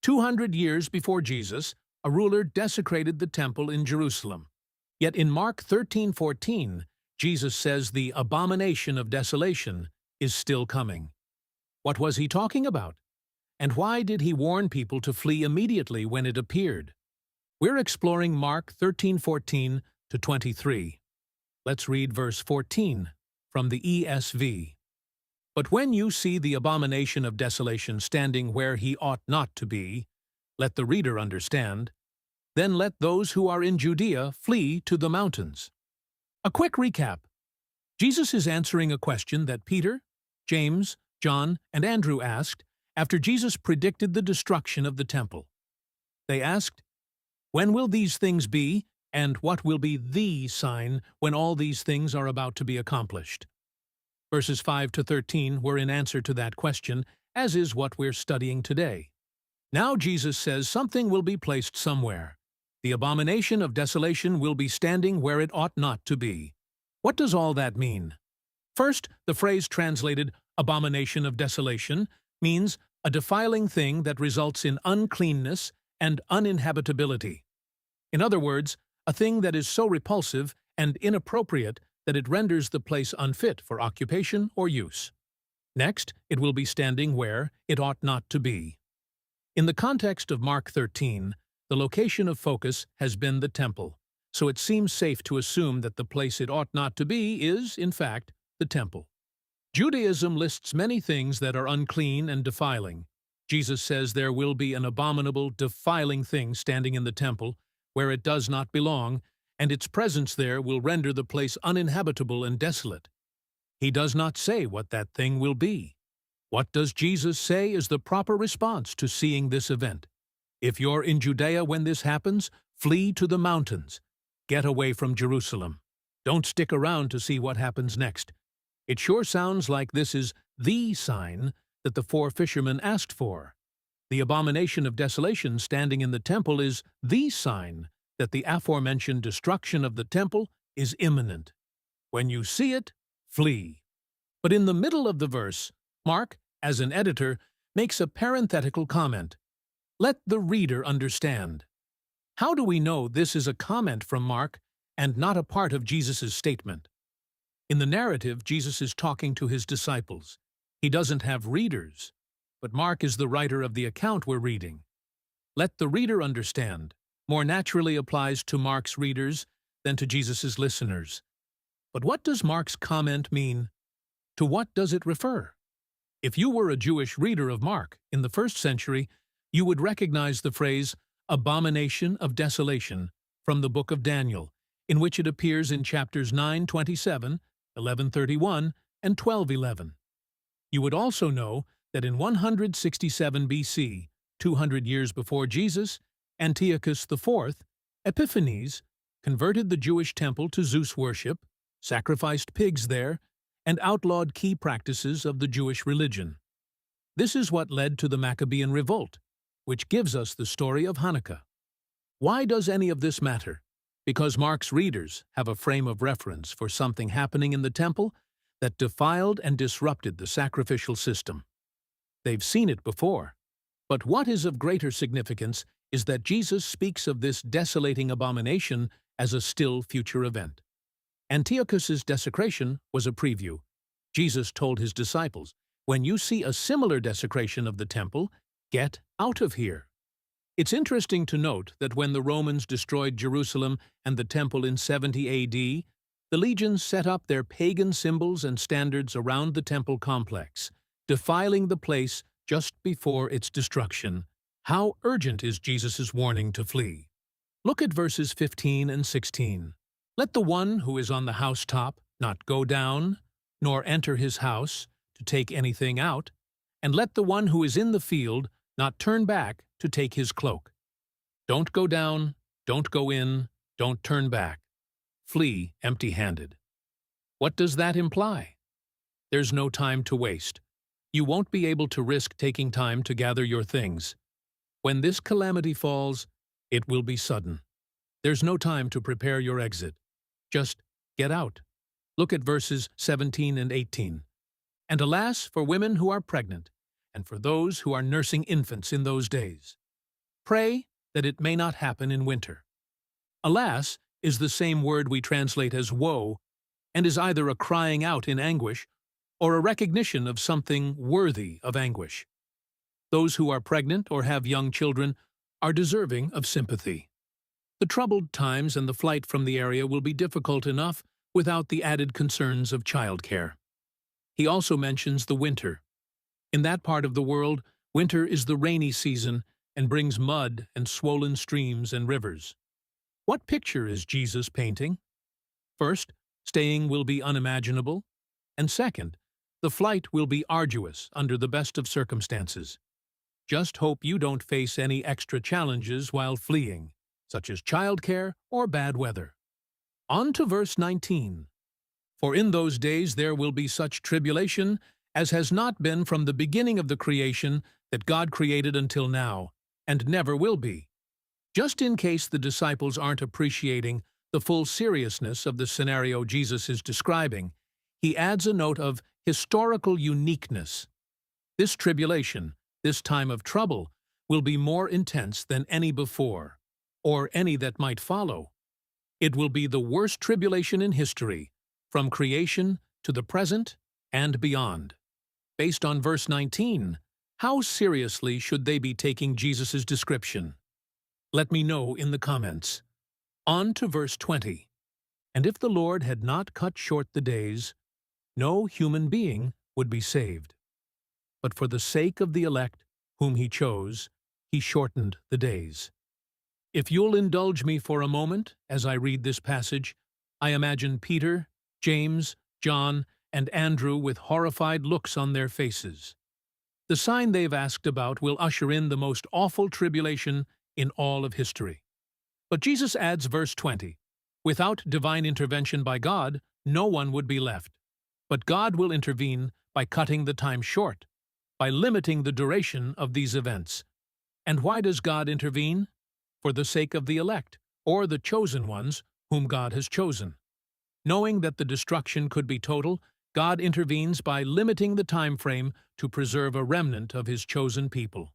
200 years before Jesus, a ruler desecrated the temple in Jerusalem. Yet in Mark 13:14, Jesus says the abomination of desolation is still coming. What was he talking about? And why did he warn people to flee immediately when it appeared? We're exploring Mark 13:14 to 23. Let's read verse 14 from the ESV. But when you see the abomination of desolation standing where he ought not to be, let the reader understand, then let those who are in Judea flee to the mountains. A quick recap. Jesus is answering a question that Peter, James, John, and Andrew asked after Jesus predicted the destruction of the temple. They asked, "When will these things be, and what will be the sign when all these things are about to be accomplished?" Verses 5 to 13 were in answer to that question, as is what we're studying today. Now Jesus says something will be placed somewhere. The abomination of desolation will be standing where it ought not to be. What does all that mean? First, the phrase translated abomination of desolation means a defiling thing that results in uncleanness and uninhabitability. In other words, a thing that is so repulsive and inappropriate that it renders the place unfit for occupation or use. Next, it will be standing where it ought not to be. In the context of Mark 13, the location of focus has been the temple, so it seems safe to assume that the place it ought not to be is, in fact, the temple. Judaism lists many things that are unclean and defiling. Jesus says there will be an abominable, defiling thing standing in the temple where it does not belong, and its presence there will render the place uninhabitable and desolate. He does not say what that thing will be. What does Jesus say is the proper response to seeing this event? If you're in Judea when this happens, flee to the mountains. Get away from Jerusalem. Don't stick around to see what happens next. It sure sounds like this is the sign that the 4 fishermen asked for. The abomination of desolation standing in the temple is the sign that the aforementioned destruction of the temple is imminent. When you see it, flee. But in the middle of the verse, Mark, as an editor, makes a parenthetical comment. Let the reader understand. How do we know this is a comment from Mark and not a part of Jesus' statement? In the narrative, Jesus is talking to his disciples. He doesn't have readers, but Mark is the writer of the account we're reading. Let the reader understand more naturally applies to Mark's readers than to Jesus' listeners. But what does Mark's comment mean? To what does it refer? If you were a Jewish reader of Mark in the 1st century, you would recognize the phrase abomination of desolation from the book of Daniel, in which it appears in chapters 9:27, 11:31, and 12:11. You would also know that in 167 BC, 200 years before Jesus, Antiochus IV, Epiphanes, converted the Jewish temple to Zeus worship, sacrificed pigs there, and outlawed key practices of the Jewish religion. This is what led to the Maccabean revolt, which gives us the story of Hanukkah. Why does any of this matter? Because Mark's readers have a frame of reference for something happening in the temple that defiled and disrupted the sacrificial system. They've seen it before. But what is of greater significance is that Jesus speaks of this desolating abomination as a still future event. Antiochus's desecration was a preview. Jesus told his disciples, when you see a similar desecration of the temple, get out of here. It's interesting to note that when the Romans destroyed Jerusalem and the temple in 70 AD, the legions set up their pagan symbols and standards around the temple complex, defiling the place just before its destruction. How urgent is Jesus' warning to flee? Look at verses 15 and 16. Let the one who is on the housetop not go down, nor enter his house to take anything out, and let the one who is in the field not turn back to take his cloak. Don't go down, don't go in, don't turn back. Flee empty-handed. What does that imply? There's no time to waste. You won't be able to risk taking time to gather your things. When this calamity falls, it will be sudden. There's no time to prepare your exit. Just get out. Look at verses 17 and 18. And alas for women who are pregnant, and for those who are nursing infants in those days. Pray that it may not happen in winter. Alas is the same word we translate as woe, and is either a crying out in anguish or a recognition of something worthy of anguish. Those who are pregnant or have young children are deserving of sympathy. The troubled times and the flight from the area will be difficult enough without the added concerns of childcare. He also mentions the winter. In that part of the world, winter is the rainy season and brings mud and swollen streams and rivers. What picture is Jesus painting? First, staying will be unimaginable, and second, the flight will be arduous under the best of circumstances. Just hope you don't face any extra challenges while fleeing, such as childcare or bad weather. On to verse 19. For in those days there will be such tribulation as has not been from the beginning of the creation that God created until now, and never will be. Just in case the disciples aren't appreciating the full seriousness of the scenario Jesus is describing, he adds a note of historical uniqueness. This tribulation, this time of trouble, will be more intense than any before, or any that might follow. It will be the worst tribulation in history, from creation to the present and beyond. Based on verse 19, how seriously should they be taking Jesus' description? Let me know in the comments. On to verse 20. And if the Lord had not cut short the days, no human being would be saved. But for the sake of the elect, whom he chose, he shortened the days. If you'll indulge me for a moment as I read this passage, I imagine Peter, James, John, and Andrew with horrified looks on their faces. The sign they've asked about will usher in the most awful tribulation in all of history. But Jesus adds verse 20, without divine intervention by God, no one would be left. But God will intervene by cutting the time short, by limiting the duration of these events. And why does God intervene? For the sake of the elect, or the chosen ones, whom God has chosen. Knowing that the destruction could be total, God intervenes by limiting the time frame to preserve a remnant of his chosen people.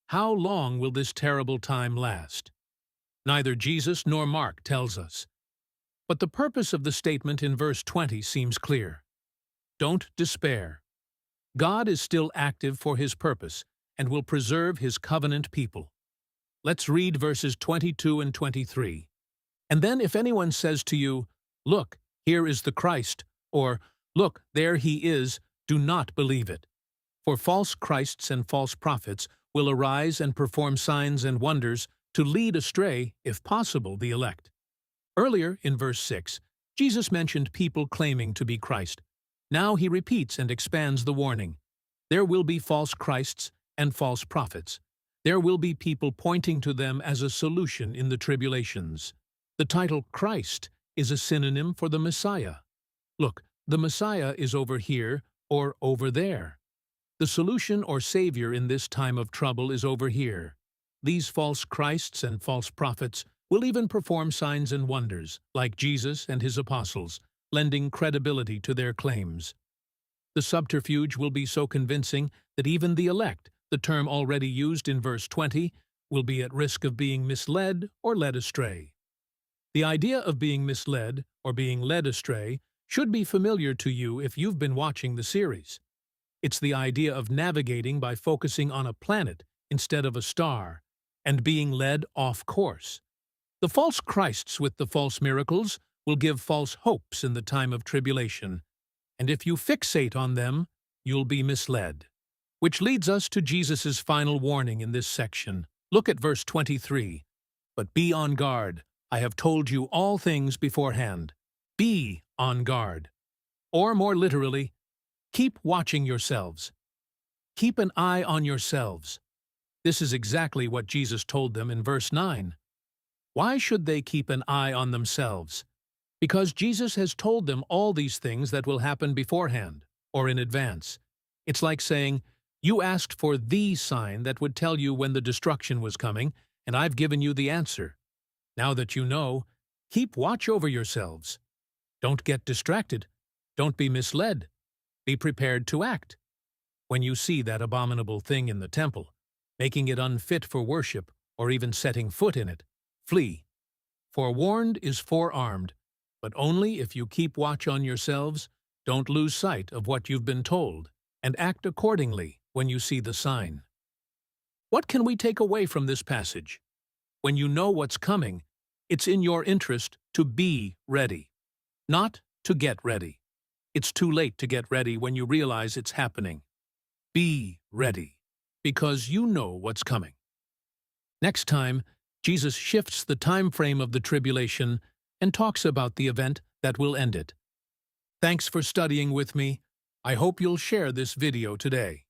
How long will this terrible time last? Neither Jesus nor Mark tells us. But the purpose of the statement in verse 20 seems clear. Don't despair. God is still active for his purpose and will preserve his covenant people. Let's read verses 22 and 23. And then if anyone says to you, "Look, here is the Christ," or "Look, there he is," do not believe it. For false Christs and false prophets will arise and perform signs and wonders to lead astray, if possible, the elect. Earlier, in verse 6, Jesus mentioned people claiming to be Christ. Now he repeats and expands the warning. There will be false Christs and false prophets. There will be people pointing to them as a solution in the tribulations. The title Christ is a synonym for the Messiah. Look, the Messiah is over here or over there. The solution or Savior in this time of trouble is over here. These false Christs and false prophets will even perform signs and wonders, like Jesus and his apostles, lending credibility to their claims. The subterfuge will be so convincing that even the elect, the term already used in verse 20, will be at risk of being misled or led astray. The idea of being misled or being led astray should be familiar to you if you've been watching the series. It's the idea of navigating by focusing on a planet instead of a star, and being led off course. The false Christs with the false miracles will give false hopes in the time of tribulation, and if you fixate on them, you'll be misled. Which leads us to Jesus' final warning in this section. Look at verse 23. But be on guard. I have told you all things beforehand. Be on guard. Or more literally, keep watching yourselves. Keep an eye on yourselves. This is exactly what Jesus told them in verse 9. Why should they keep an eye on themselves? Because Jesus has told them all these things that will happen beforehand, or in advance. It's like saying, you asked for the sign that would tell you when the destruction was coming, and I've given you the answer. Now that you know, keep watch over yourselves. Don't get distracted. Don't be misled. Be prepared to act. When you see that abominable thing in the temple, making it unfit for worship, or even setting foot in it, flee. Forewarned is forearmed, but only if you keep watch on yourselves, don't lose sight of what you've been told, and act accordingly when you see the sign. What can we take away from this passage? When you know what's coming, it's in your interest to be ready, not to get ready. It's too late to get ready when you realize it's happening. Be ready, because you know what's coming. Next time, Jesus shifts the time frame of the tribulation and talks about the event that will end it. Thanks for studying with me. I hope you'll share this video today.